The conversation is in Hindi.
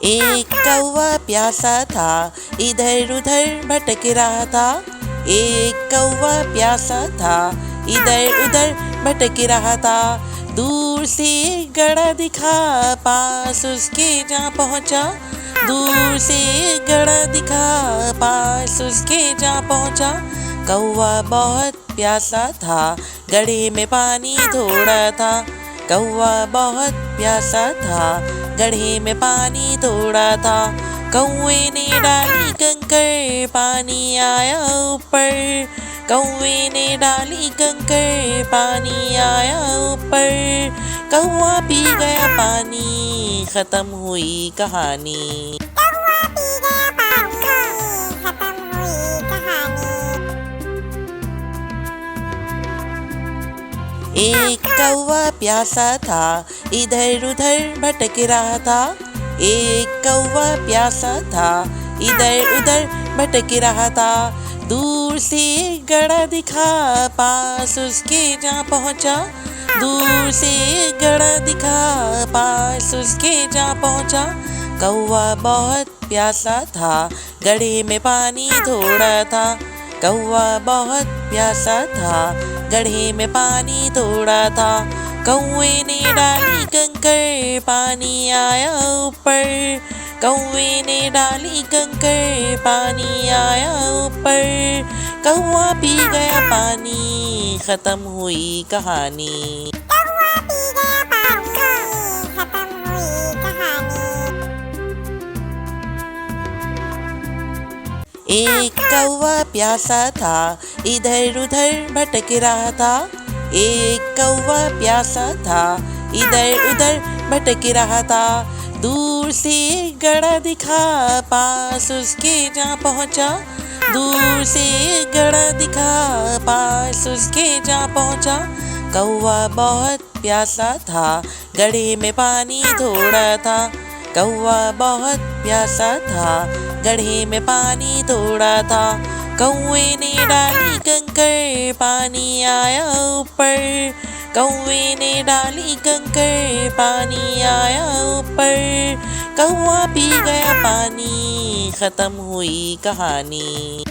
एक कौवा प्यासा था, इधर उधर भटक रहा था। एक कौवा प्यासा था, इधर उधर भटक रहा था। दूर से एक गड़ा दिखा, पास उसके जा पहुंचा। दूर से एक गड़ा दिखा, पास उसके जा पहुंचा। कौवा बहुत प्यासा था, गड्ढे में पानी थोड़ा था। कौवा बहुत प्यासा था, गड्ढे में पानी थोड़ा था। कौवे ने डाली कंकड़, पानी आया ऊपर। कौवे ने डाली कंकड़, पानी आया ऊपर। कौवा पी गया पानी, खत्म हुई कहानी। कौवा पी गया पानी, खत्म हुई कहानी। एक कौवा प्यासा था, इधर उधर भटक रहा था। एक कौवा प्यासा था, इधर उधर भटक रहा था। दूर से एक गड़ा दिखा, पास उसके जा पहुंचा। दूर से एक गड़ा दिखा, पास उसके जा पहुंचा। कौवा बहुत प्यासा था, गड्ढे में पानी थोड़ा था। कौवा बहुत प्यासा था, गड्ढे में पानी थोड़ा था। कौवे ने डाली कंकड़, पानी आया ऊपर। कौवे ने डाली कंकड़, पानी आया ऊपर। कौवा पी गया पानी, खत्म हुई कहानी। कौवा पी गया पानी, खत्म हुई कहानी। एक कौवा प्यासा था, इधर उधर भटक रहा था। एक कौवा प्यासा था, इधर उधर भटक रहा था। दूर से एक गड़ा दिखा, पास उसके जा पहुंचा। दूर से एक गड़ा दिखा, पास उसके जा पहुंचा। कौवा बहुत प्यासा था, गड्ढे में पानी थोड़ा था। कौवा बहुत प्यासा था, गड्ढे में पानी थोड़ा था। कौवे ने डाली कंकड़, पानी आया ऊपर। कौवे ने डाली कंकड़, पानी आया ऊपर। कौवा पी गया पानी, खत्म हुई कहानी।